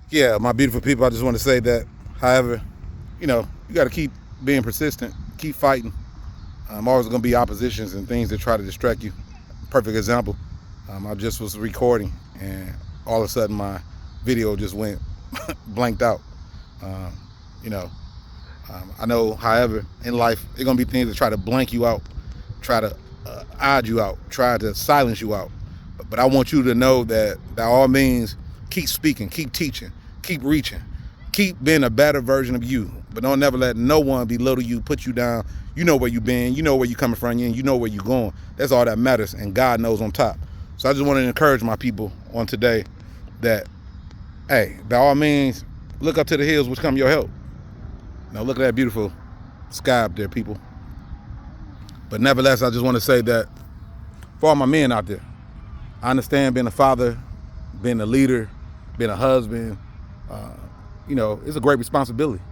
Yeah, my beautiful people, I just want to say that, however, you got to keep being persistent, keep fighting. Always going to be oppositions and things that try to distract you. Perfect example. I just was recording, and all of a sudden my video just went blanked out. Um, you know, I know, however, in life, there are going to be things that try to blank you out, try to odd you out, try to silence you out. But I want you to know that by all means, keep speaking, keep teaching, keep reaching, keep being a better version of you. But don't never let no one belittle you, put you down. You know where you've been, you know where you're coming from, and you know where you're going. That's all that matters, and God knows on top. So I just want to encourage my people on today that, hey, by all means, look up to the hills which come your help. Now look at that beautiful sky up there, people. But nevertheless, I just want to say that for all my men out there, I understand being a father, being a leader, being a husband, it's a great responsibility,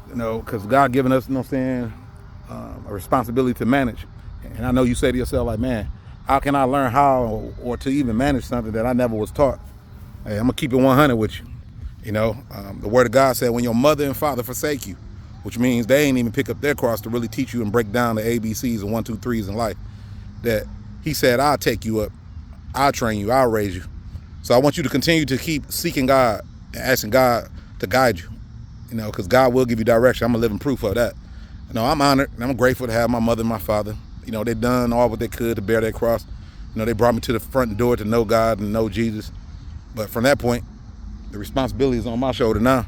because God given us, you know what I'm saying, a responsibility to manage. And I know you say to yourself, like, man, how can I learn how or to even manage something that I never was taught? Hey, I'm going to keep it 100 with you. The word of God said, when your mother and father forsake you, which means they ain't even pick up their cross to really teach you and break down the ABCs and 1, 2, 3s in life, that he said, I'll take you up, I'll train you, I'll raise you. So I want you to continue to keep seeking God and asking God to guide you, because God will give you direction. I'm a living proof of that. I'm honored and I'm grateful to have my mother and my father. They done all what they could to bear their cross. They brought me to the front door to know God and know Jesus. But from that point, the responsibility is on my shoulder now.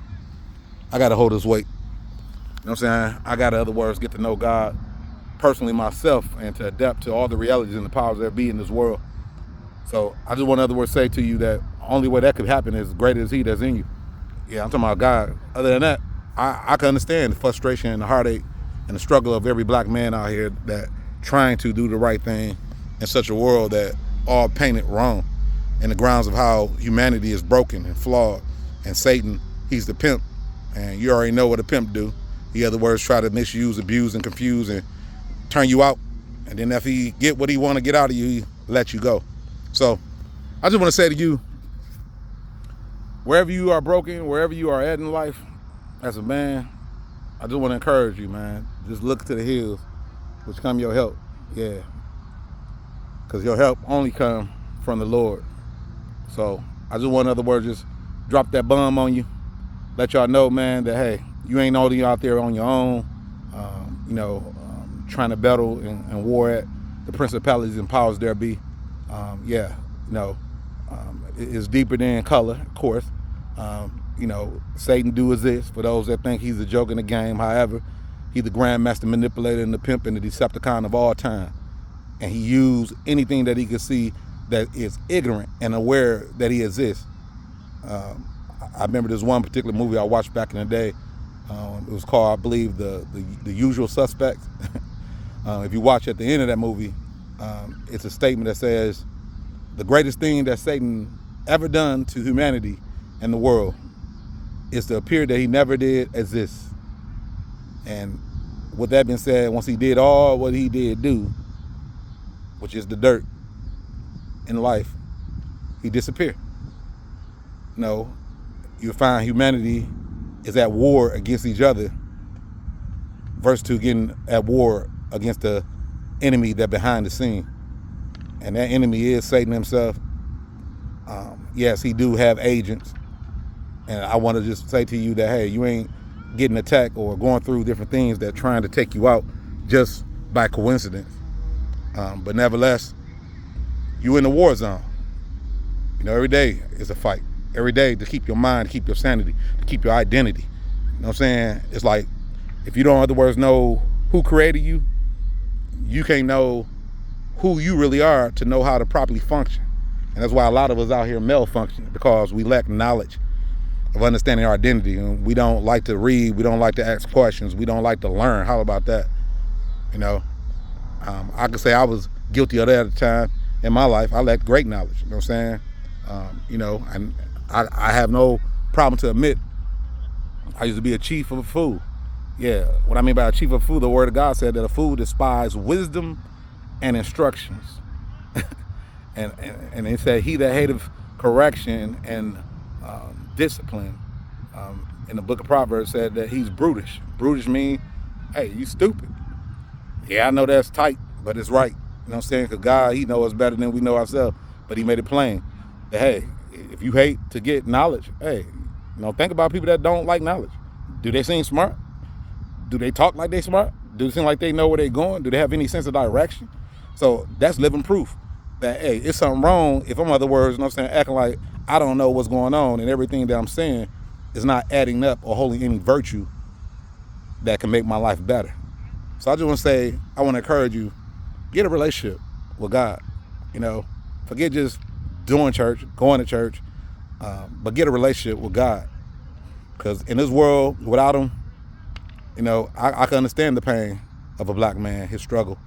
I got to hold this weight. You know what I'm saying? I got to, in other words, get to know God personally myself and to adapt to all the realities and the powers that be in this world. So I just want to, in other words, say to you that the only way that could happen is greater is he that's in you. Yeah, I'm talking about God. Other than that, I can understand the frustration and the heartache and the struggle of every black man out here that trying to do the right thing in such a world that all painted wrong, and the grounds of how humanity is broken and flawed, and Satan, he's the pimp, and you already know what a pimp do. He, in other words, try to misuse, abuse, and confuse and turn you out, and then if he get what he want to get out of you, he let you go. So I just want to say to you, wherever you are broken, wherever you are at in life, as a man, I just want to encourage you, man. Just look to the hills, which come your help. Yeah, because your help only come from the Lord. So I just want, in other words, just drop that bomb on you. Let y'all know, man, that, hey, you ain't only out there on your own, trying to battle and war at the principalities and powers there be. It's deeper than color, of course. Satan do exist for those that think he's a joke in the game. However, he's the grandmaster manipulator and the pimp and the Decepticon of all time. And he used anything that he could see that is ignorant and aware that he exists. I remember this one particular movie I watched back in the day. It was called, I believe, the Usual Suspects. If you watch at the end of that movie, it's a statement that says, the greatest thing that Satan ever done to humanity and the world is to appear that he never did exist. And with that being said, once he did all what he did do, which is the dirt in life, he disappeared. You find humanity is at war against each other versus to getting at war against the enemy that behind the scene. And that enemy is Satan himself. Yes, he do have agents. And I want to just say to you that, hey, you ain't getting attacked or going through different things that trying to take you out just by coincidence. But nevertheless, you in the war zone. Every day is a fight. Every day to keep your mind, to keep your sanity, to keep your identity. You know what I'm saying? It's like, if you don't, in other words, know who created you, you can't know who you really are to know how to properly function. And that's why a lot of us out here malfunction, because we lack knowledge of understanding our identity. And we don't like to read, we don't like to ask questions, we don't like to learn. How about that? I can say I was guilty of that at the time in my life. I lacked great knowledge, you know what I'm saying? And I have no problem to admit I used to be a chief of a fool. Yeah, what I mean by a chief of a fool, the word of God said that a fool despises wisdom and instructions. and it said, he that hateth correction and discipline In the book of Proverbs said that he's brutish. Brutish mean, hey, you stupid. Yeah, I know that's tight, but it's right. You know what I'm saying? Because God, he knows us better than we know ourselves. But he made it plain that, hey, if you hate to get knowledge, hey, think about people that don't like knowledge. Do they seem smart? Do they talk like they smart? Do they seem like they know where they're going? Do they have any sense of direction? So that's living proof that, hey, it's something wrong if I'm, other words, acting like I don't know what's going on and everything that I'm saying is not adding up or holding any virtue that can make my life better. So I just want to say, I want to encourage you, get a relationship with God. Forget just doing church, going to church, but get a relationship with God. Because in this world, without him, I can understand the pain of a black man, his struggle.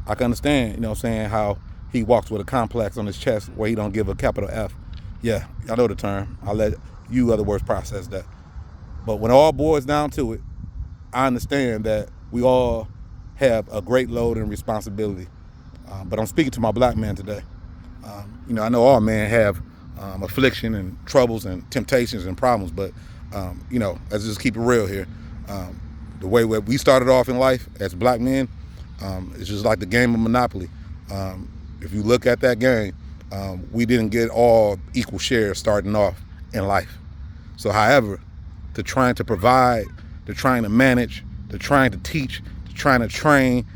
I can understand, how he walks with a complex on his chest where he don't give a capital F. Yeah, y'all know the term. I'll let you, other words, process that. But when it all boils down to it, I understand that we all have a great load and responsibility. But I'm speaking to my black man today. I know all men have affliction and troubles and temptations and problems, but, let's just keep it real here. The way we started off in life as black men, it's just like the game of Monopoly. If you look at that game, we didn't get all equal shares starting off in life. So however, to trying to provide, to trying to manage, to trying to teach, to trying to train,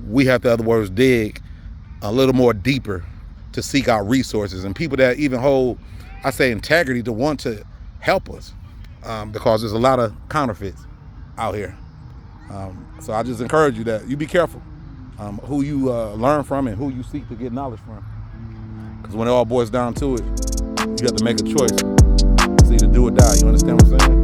we have to, other words, dig a little more deeper to seek out resources and people that even hold, I say, integrity to want to help us, because there's a lot of counterfeits out here. So I just encourage you that you be careful who you learn from and who you seek to get knowledge from. Because when it all boils down to it, you have to make a choice. It's either do or die. You understand what I'm saying?